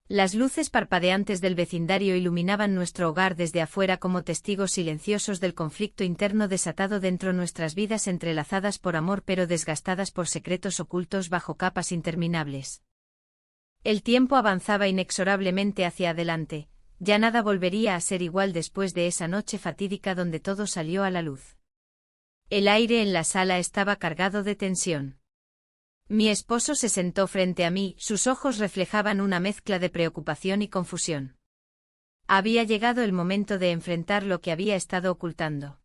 Las luces parpadeantes del vecindario iluminaban nuestro hogar desde afuera como testigos silenciosos del conflicto interno desatado dentro de nuestras vidas entrelazadas por amor pero desgastadas por secretos ocultos bajo capas interminables. El tiempo avanzaba inexorablemente hacia adelante, ya nada volvería a ser igual después de esa noche fatídica donde todo salió a la luz. El aire en la sala estaba cargado de tensión. Mi esposo se sentó frente a mí, sus ojos reflejaban una mezcla de preocupación y confusión. Había llegado el momento de enfrentar lo que había estado ocultando.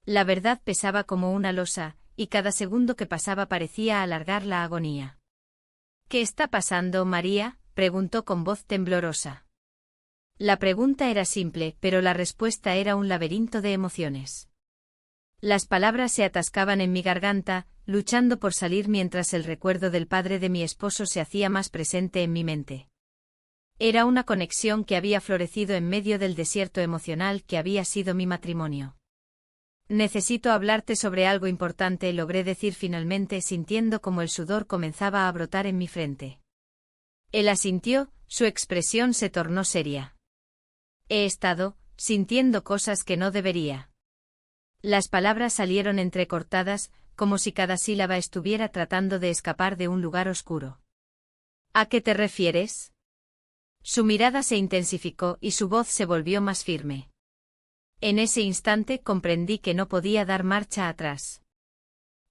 La verdad pesaba como una losa, y cada segundo que pasaba parecía alargar la agonía. ¿Qué está pasando, María?, preguntó con voz temblorosa. La pregunta era simple, pero la respuesta era un laberinto de emociones. Las palabras se atascaban en mi garganta, luchando por salir mientras el recuerdo del padre de mi esposo se hacía más presente en mi mente. Era una conexión que había florecido en medio del desierto emocional que había sido mi matrimonio. Necesito hablarte sobre algo importante, logré decir finalmente sintiendo como el sudor comenzaba a brotar en mi frente. Él asintió, su expresión se tornó seria. He estado sintiendo cosas que no debería. Las palabras salieron entrecortadas, como si cada sílaba estuviera tratando de escapar de un lugar oscuro. ¿A qué te refieres? Su mirada se intensificó y su voz se volvió más firme. En ese instante comprendí que no podía dar marcha atrás.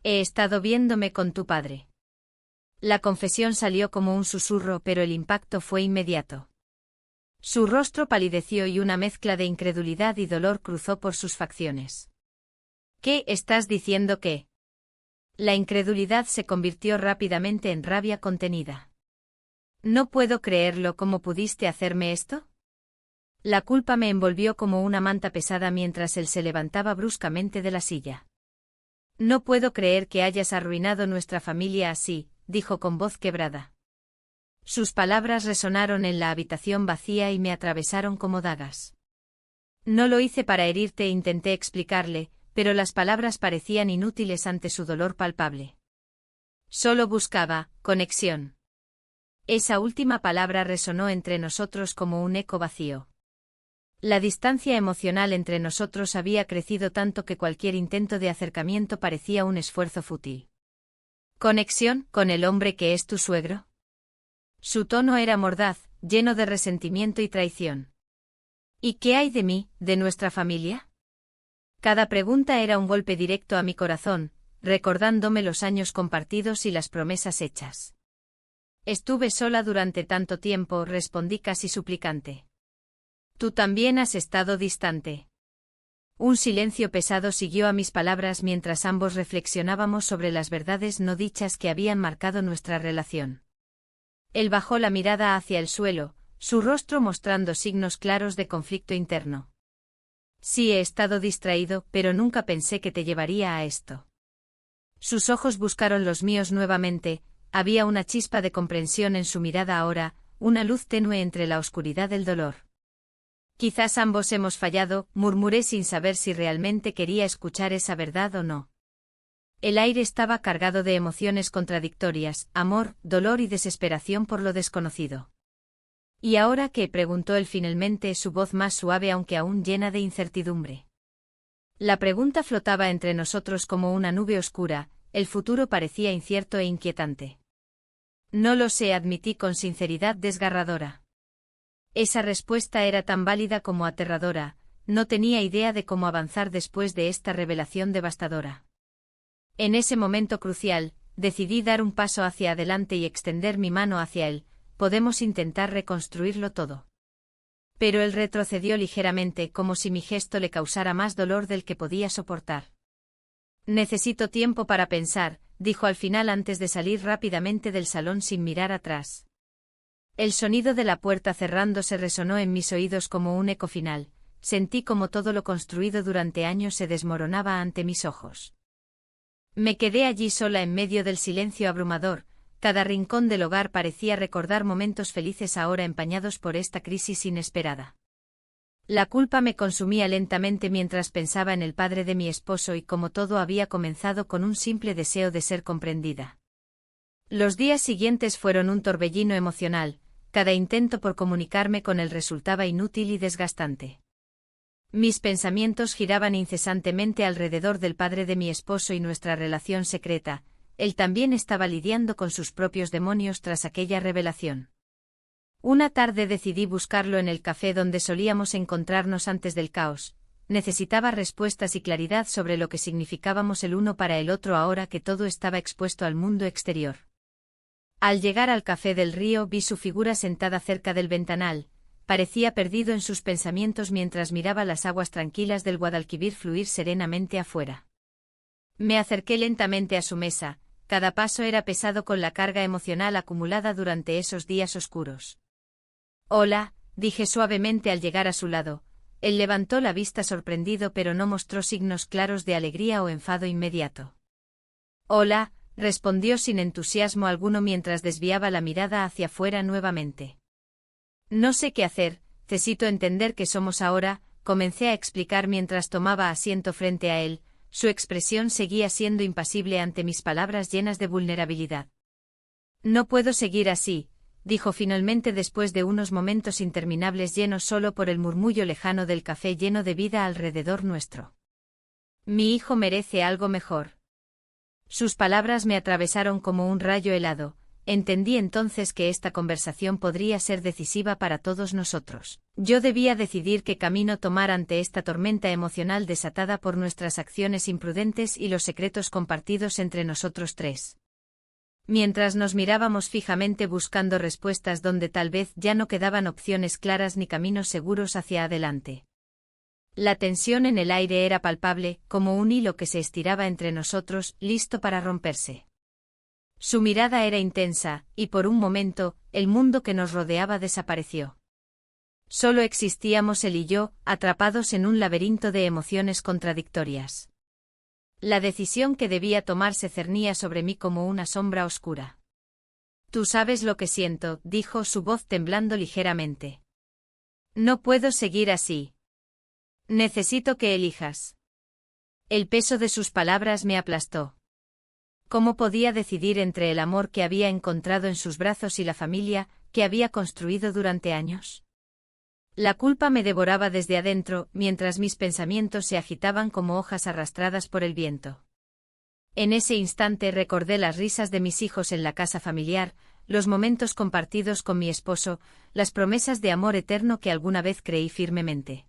He estado viéndome con tu padre. La confesión salió como un susurro, pero el impacto fue inmediato. Su rostro palideció y una mezcla de incredulidad y dolor cruzó por sus facciones. ¿Qué estás diciendo que? La incredulidad se convirtió rápidamente en rabia contenida. No puedo creerlo, ¿cómo pudiste hacerme esto? La culpa me envolvió como una manta pesada mientras él se levantaba bruscamente de la silla. No puedo creer que hayas arruinado nuestra familia así, dijo con voz quebrada. Sus palabras resonaron en la habitación vacía y me atravesaron como dagas. No lo hice para herirte, intenté explicarle, pero las palabras parecían inútiles ante su dolor palpable. Solo buscaba conexión. Esa última palabra resonó entre nosotros como un eco vacío. La distancia emocional entre nosotros había crecido tanto que cualquier intento de acercamiento parecía un esfuerzo fútil. ¿Conexión con el hombre que es tu suegro? Su tono era mordaz, lleno de resentimiento y traición. ¿Y qué hay de mí, de nuestra familia? Cada pregunta era un golpe directo a mi corazón, recordándome los años compartidos y las promesas hechas. Estuve sola durante tanto tiempo, respondí casi suplicante. Tú también has estado distante. Un silencio pesado siguió a mis palabras mientras ambos reflexionábamos sobre las verdades no dichas que habían marcado nuestra relación. Él bajó la mirada hacia el suelo, su rostro mostrando signos claros de conflicto interno. Sí, he estado distraído, pero nunca pensé que te llevaría a esto. Sus ojos buscaron los míos nuevamente, había una chispa de comprensión en su mirada ahora, una luz tenue entre la oscuridad del dolor. Quizás ambos hemos fallado, murmuré sin saber si realmente quería escuchar esa verdad o no. El aire estaba cargado de emociones contradictorias, amor, dolor y desesperación por lo desconocido. ¿Y ahora qué?, preguntó él finalmente, su voz más suave aunque aún llena de incertidumbre. La pregunta flotaba entre nosotros como una nube oscura, el futuro parecía incierto e inquietante. No lo sé, admití con sinceridad desgarradora. Esa respuesta era tan válida como aterradora, no tenía idea de cómo avanzar después de esta revelación devastadora. En ese momento crucial, decidí dar un paso hacia adelante y extender mi mano hacia él. Podemos intentar reconstruirlo todo. Pero él retrocedió ligeramente, como si mi gesto le causara más dolor del que podía soportar. Necesito tiempo para pensar, dijo al final antes de salir rápidamente del salón sin mirar atrás. El sonido de la puerta cerrándose resonó en mis oídos como un eco final, sentí como todo lo construido durante años se desmoronaba ante mis ojos. Me quedé allí sola en medio del silencio abrumador. Cada rincón del hogar parecía recordar momentos felices ahora empañados por esta crisis inesperada. La culpa me consumía lentamente mientras pensaba en el padre de mi esposo y cómo todo había comenzado con un simple deseo de ser comprendida. Los días siguientes fueron un torbellino emocional, cada intento por comunicarme con él resultaba inútil y desgastante. Mis pensamientos giraban incesantemente alrededor del padre de mi esposo y nuestra relación secreta. Él también estaba lidiando con sus propios demonios tras aquella revelación. Una tarde decidí buscarlo en el café donde solíamos encontrarnos antes del caos. Necesitaba respuestas y claridad sobre lo que significábamos el uno para el otro ahora que todo estaba expuesto al mundo exterior. Al llegar al Café del Río vi su figura sentada cerca del ventanal, parecía perdido en sus pensamientos mientras miraba las aguas tranquilas del Guadalquivir fluir serenamente afuera. Me acerqué lentamente a su mesa. Cada paso era pesado con la carga emocional acumulada durante esos días oscuros. Hola, dije suavemente al llegar a su lado. Él levantó la vista sorprendido pero no mostró signos claros de alegría o enfado inmediato. Hola, respondió sin entusiasmo alguno mientras desviaba la mirada hacia afuera nuevamente. No sé qué hacer, necesito entender qué somos ahora, comencé a explicar mientras tomaba asiento frente a él. Su expresión seguía siendo impasible ante mis palabras llenas de vulnerabilidad. No puedo seguir así, dijo finalmente después de unos momentos interminables llenos solo por el murmullo lejano del café lleno de vida alrededor nuestro. Mi hijo merece algo mejor. Sus palabras me atravesaron como un rayo helado. Entendí entonces que esta conversación podría ser decisiva para todos nosotros. Yo debía decidir qué camino tomar ante esta tormenta emocional desatada por nuestras acciones imprudentes y los secretos compartidos entre nosotros tres. Mientras nos mirábamos fijamente buscando respuestas donde tal vez ya no quedaban opciones claras ni caminos seguros hacia adelante. La tensión en el aire era palpable, como un hilo que se estiraba entre nosotros, listo para romperse. Su mirada era intensa, y por un momento, el mundo que nos rodeaba desapareció. Solo existíamos él y yo, atrapados en un laberinto de emociones contradictorias. La decisión que debía tomar se cernía sobre mí como una sombra oscura. Tú sabes lo que siento, dijo su voz temblando ligeramente. No puedo seguir así. Necesito que elijas. El peso de sus palabras me aplastó. ¿Cómo podía decidir entre el amor que había encontrado en sus brazos y la familia que había construido durante años? La culpa me devoraba desde adentro, mientras mis pensamientos se agitaban como hojas arrastradas por el viento. En ese instante recordé las risas de mis hijos en la casa familiar, los momentos compartidos con mi esposo, las promesas de amor eterno que alguna vez creí firmemente.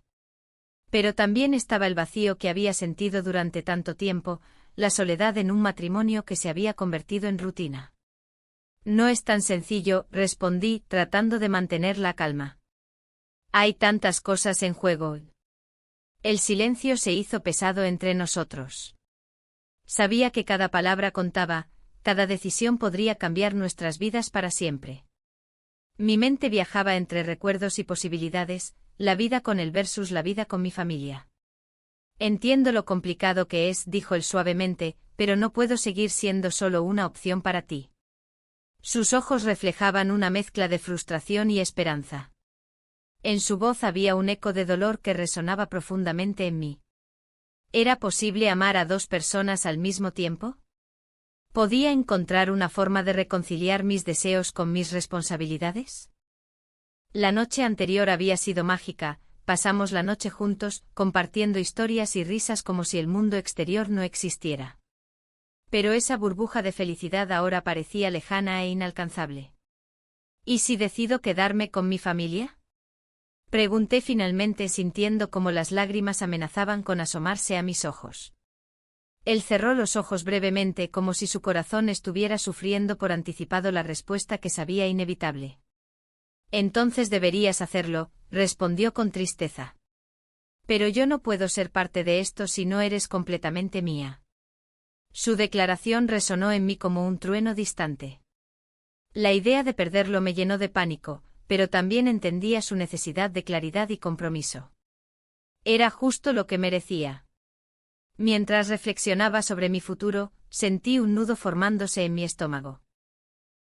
Pero también estaba el vacío que había sentido durante tanto tiempo, la soledad en un matrimonio que se había convertido en rutina. No es tan sencillo, respondí, tratando de mantener la calma. Hay tantas cosas en juego. El silencio se hizo pesado entre nosotros. Sabía que cada palabra contaba, cada decisión podría cambiar nuestras vidas para siempre. Mi mente viajaba entre recuerdos y posibilidades, la vida con él versus la vida con mi familia. Entiendo lo complicado que es, dijo él suavemente, pero no puedo seguir siendo solo una opción para ti. Sus ojos reflejaban una mezcla de frustración y esperanza. En su voz había un eco de dolor que resonaba profundamente en mí. ¿Era posible amar a dos personas al mismo tiempo? ¿Podía encontrar una forma de reconciliar mis deseos con mis responsabilidades? La noche anterior había sido mágica, pasamos la noche juntos, compartiendo historias y risas como si el mundo exterior no existiera. Pero esa burbuja de felicidad ahora parecía lejana e inalcanzable. ¿Y si decido quedarme con mi familia? Pregunté finalmente sintiendo como las lágrimas amenazaban con asomarse a mis ojos. Él cerró los ojos brevemente como si su corazón estuviera sufriendo por anticipado la respuesta que sabía inevitable. Entonces deberías hacerlo, respondió con tristeza. Pero yo no puedo ser parte de esto si no eres completamente mía. Su declaración resonó en mí como un trueno distante. La idea de perderlo me llenó de pánico, pero también entendía su necesidad de claridad y compromiso. Era justo lo que merecía. Mientras reflexionaba sobre mi futuro, sentí un nudo formándose en mi estómago.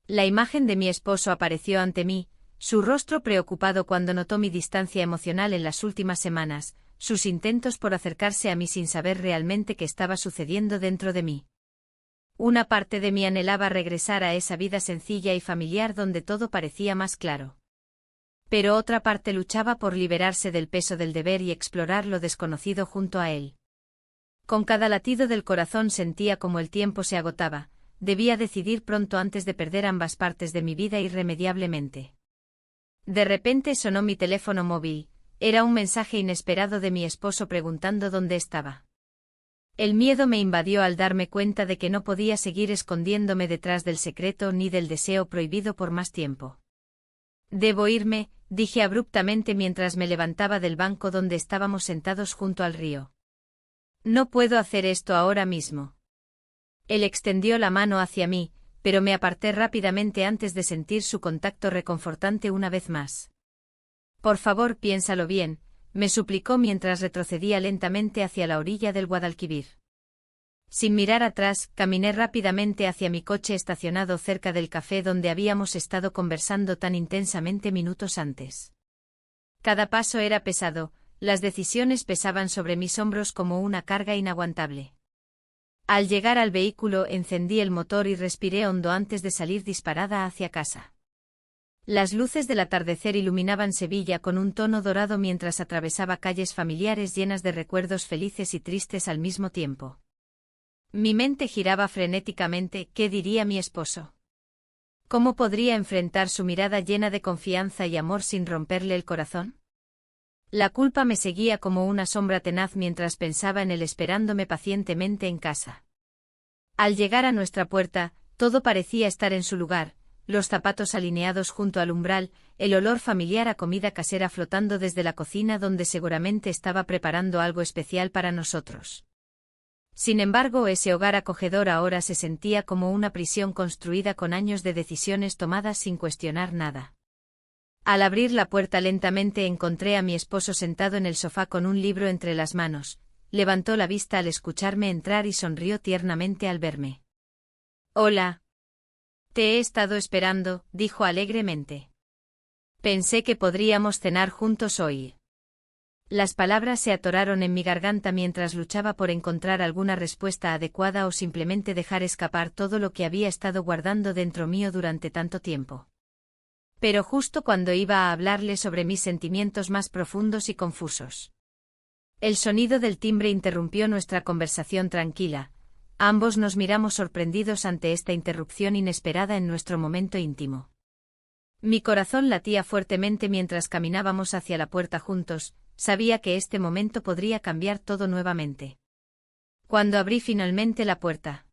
La imagen de mi esposo apareció ante mí, su rostro preocupado cuando notó mi distancia emocional en las últimas semanas, sus intentos por acercarse a mí sin saber realmente qué estaba sucediendo dentro de mí. Una parte de mí anhelaba regresar a esa vida sencilla y familiar donde todo parecía más claro. Pero otra parte luchaba por liberarse del peso del deber y explorar lo desconocido junto a él. Con cada latido del corazón sentía como el tiempo se agotaba, debía decidir pronto antes de perder ambas partes de mi vida irremediablemente. De repente sonó mi teléfono móvil, era un mensaje inesperado de mi esposo preguntando dónde estaba. El miedo me invadió al darme cuenta de que no podía seguir escondiéndome detrás del secreto ni del deseo prohibido por más tiempo. Debo irme, dije abruptamente mientras me levantaba del banco donde estábamos sentados junto al río. No puedo hacer esto ahora mismo. Él extendió la mano hacia mí, pero me aparté rápidamente antes de sentir su contacto reconfortante una vez más. Por favor, piénsalo bien, me suplicó mientras retrocedía lentamente hacia la orilla del Guadalquivir. Sin mirar atrás, caminé rápidamente hacia mi coche estacionado cerca del café donde habíamos estado conversando tan intensamente minutos antes. Cada paso era pesado, las decisiones pesaban sobre mis hombros como una carga inaguantable. Al llegar al vehículo encendí el motor y respiré hondo antes de salir disparada hacia casa. Las luces del atardecer iluminaban Sevilla con un tono dorado mientras atravesaba calles familiares llenas de recuerdos felices y tristes al mismo tiempo. Mi mente giraba frenéticamente, ¿qué diría mi esposo? ¿Cómo podría enfrentar su mirada llena de confianza y amor sin romperle el corazón? La culpa me seguía como una sombra tenaz mientras pensaba en él esperándome pacientemente en casa. Al llegar a nuestra puerta, todo parecía estar en su lugar, los zapatos alineados junto al umbral, el olor familiar a comida casera flotando desde la cocina donde seguramente estaba preparando algo especial para nosotros. Sin embargo, ese hogar acogedor ahora se sentía como una prisión construida con años de decisiones tomadas sin cuestionar nada. Al abrir la puerta lentamente encontré a mi esposo sentado en el sofá con un libro entre las manos, levantó la vista al escucharme entrar y sonrió tiernamente al verme. Hola. Te he estado esperando, dijo alegremente. Pensé que podríamos cenar juntos hoy. Las palabras se atoraron en mi garganta mientras luchaba por encontrar alguna respuesta adecuada o simplemente dejar escapar todo lo que había estado guardando dentro mío durante tanto tiempo. Pero justo cuando iba a hablarle sobre mis sentimientos más profundos y confusos. El sonido del timbre interrumpió nuestra conversación tranquila. Ambos nos miramos sorprendidos ante esta interrupción inesperada en nuestro momento íntimo. Mi corazón latía fuertemente mientras caminábamos hacia la puerta juntos, sabía que este momento podría cambiar todo nuevamente. Cuando abrí finalmente la puerta,